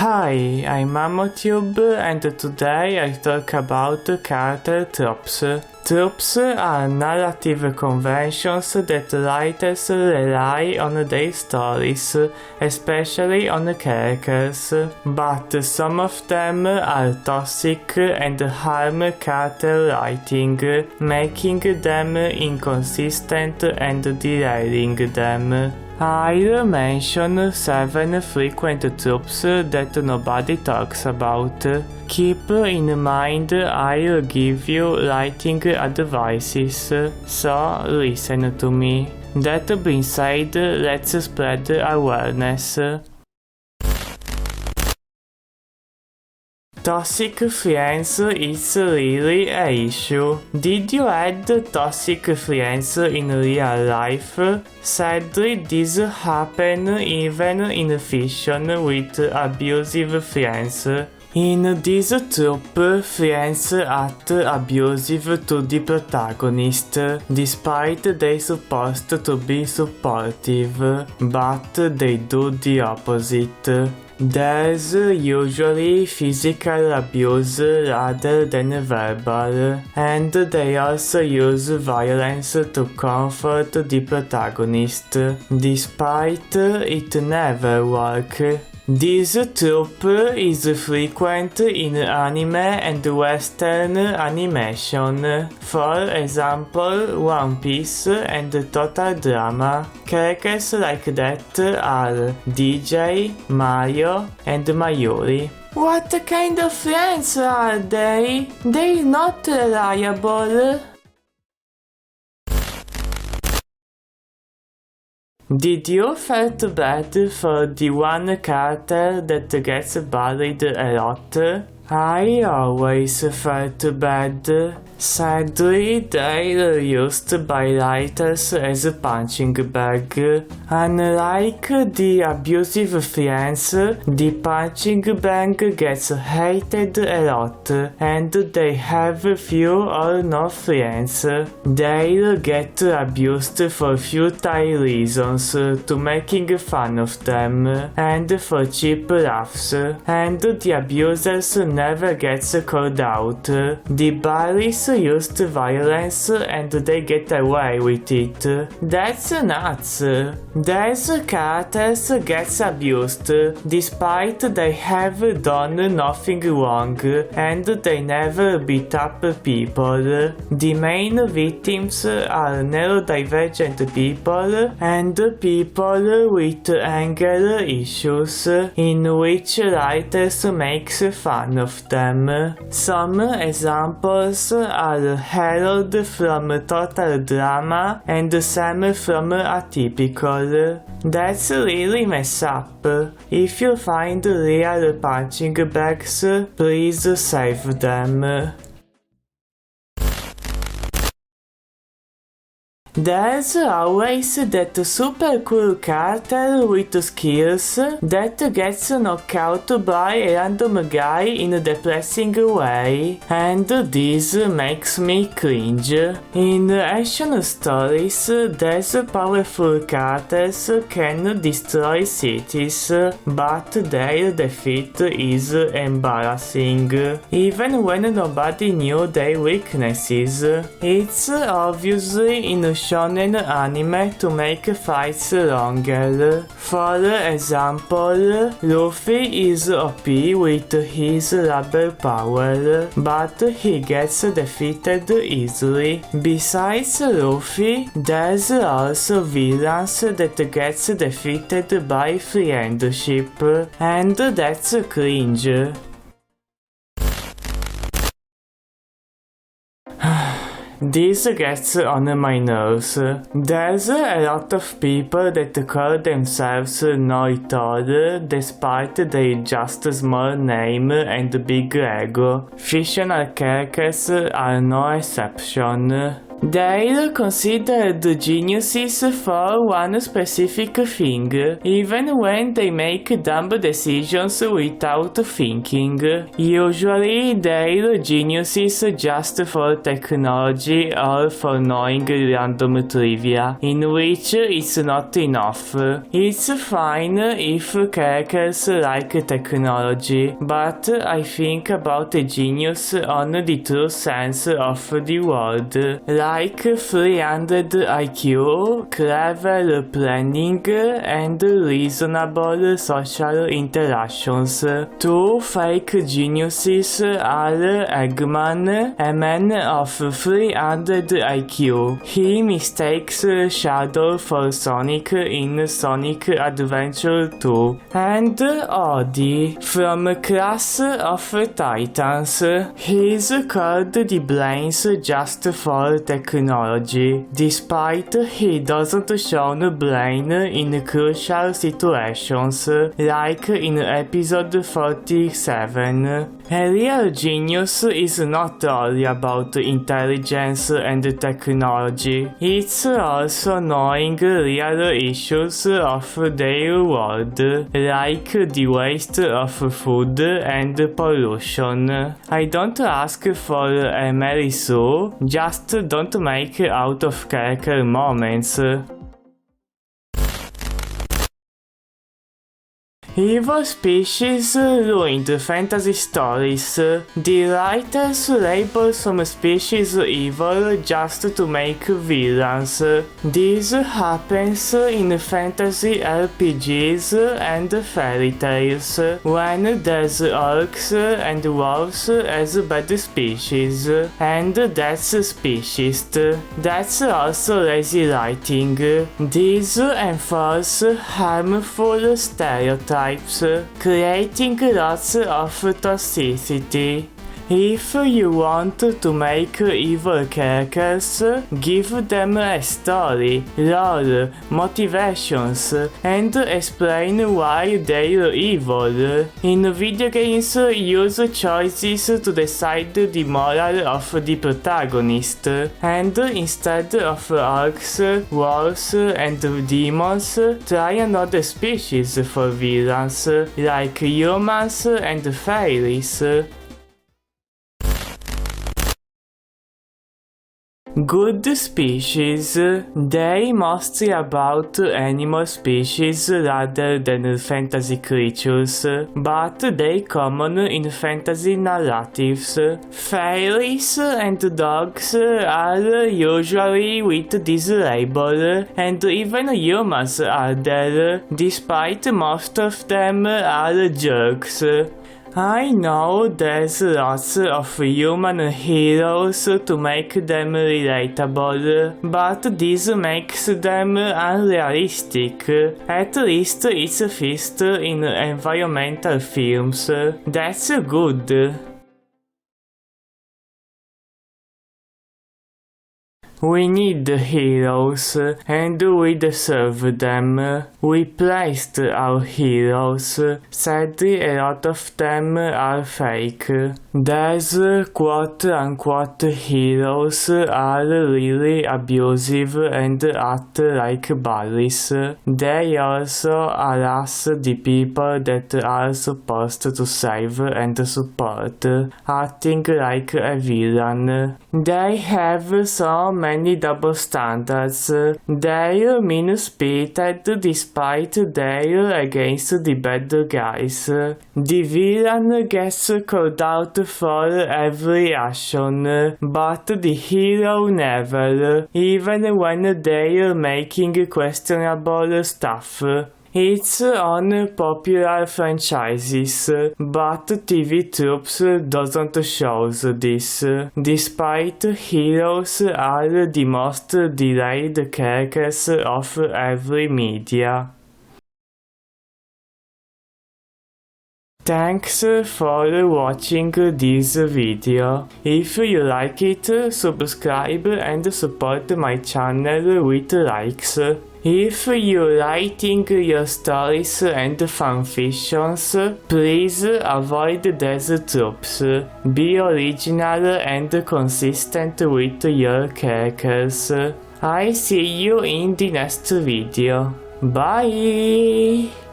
Hi, I'm MamoTube and today I talk about character tropes. Tropes are narrative conventions that writers rely on their stories, especially on characters, but some of them are toxic and harm character writing, making them inconsistent and derailing them. I'll mention 7 frequent tropes that nobody talks about. Keep in mind I'll give you writing advices, so listen to me. That being said, let's spread awareness. Toxic friends is really an issue. Did you had toxic friends in real life? Sadly, this happens even in fiction with abusive friends. In this trope, friends act abusive to the protagonist, despite they supposed to be supportive, but they do the opposite. There's usually physical abuse rather than verbal, and they also use violence to comfort the protagonist, despite it never works. This trope is frequent in anime and Western animation, for example One Piece and Total Drama. Characters like that are DJ, Mario, and Mayuri. What kind of friends are they? They're not reliable. Did you felt bad for the one character that gets bullied a lot? I always felt bad. Sadly, they're used by writers as a punching bag. Unlike the abusive friends, the punching bag gets hated a lot, and they have few or no friends. They'll get abused for futile reasons, to making fun of them, and for cheap laughs, and the abusers never gets called out. The bullies used violence and they get away with it. That's nuts. These characters gets abused despite they have done nothing wrong and they never beat up people. The main victims are neurodivergent people and people with anger issues, in which writers makes fun of them. Some examples are Harold from Total Drama and Sam from Atypical. That's really messed up. If you find real punching bags, please save them. There's always that super cool character with skills that gets knocked out by a random guy in a depressing way, and this makes me cringe. In action stories, these powerful characters can destroy cities, but their defeat is embarrassing, even when nobody knew their weaknesses. It's obviously in shonen anime to make fights longer. For example, Luffy is OP with his rubber power, but he gets defeated easily. Besides Luffy, there's also villains that gets defeated by friendship, and that's cringe. This gets on my nerves. There's a lot of people that call themselves know-it-all despite their just small name and big ego. Fictional characters are no exception. They're considered geniuses for one specific thing, even when they make dumb decisions without thinking. Usually they're geniuses just for technology or for knowing random trivia, in which it's not enough. It's fine if characters like technology, but I think about a genius on the true sense of the word, like 300 IQ, clever planning, and reasonable social interactions. Two fake geniuses are Eggman, a man of 300 IQ. He mistakes Shadow for Sonic in Sonic Adventure 2, and Odie from Class of Titans. He's called the Brains just for technology, despite he doesn't show brain in crucial situations, like in episode 47. A real genius is not only about intelligence and technology, it's also knowing real issues of their world, like the waste of food and pollution. I don't ask for a Mary Sue, just don't make out of character moments. Evil species ruined fantasy stories. The writers label some species evil just to make villains. This happens in fantasy RPGs and fairy tales, when there's orcs and wolves as bad species, and that's speciesist. That's also lazy writing. These enforce harmful stereotypes, creating lots of toxicity. If you want to make evil characters, give them a story, lore, motivations, and explain why they're evil. In video games, use choices to decide the moral of the protagonist, and instead of orcs, wolves, and demons, try another species for villains, like humans and fairies. Good species. They mostly about animal species rather than fantasy creatures, but they common in fantasy narratives. Fairies and dogs are usually with this label, and even humans are there, despite most of them are jerks. I know there's lots of human heroes to make them relatable, but this makes them unrealistic. At least it's fixed in environmental films. That's good. We need heroes, and we deserve them. We placed our heroes. Sadly, a lot of them are fake. There's quote-unquote heroes are really abusive and act like bullies. They also harass the people that are supposed to save and support, acting like a villain. They have so many double standards. They're mean-spirited despite they're against the bad guys. The villain gets called out for every action, but the hero never, even when they're making questionable stuff. It's on popular franchises, but TV Tropes doesn't show this, despite heroes are the most delayed characters of every media. Thanks for watching this video. If you like it, subscribe and support my channel with likes. If you're writing your stories and fanfictions, please avoid these tropes. Be original and consistent with your characters. I see you in the next video. Bye!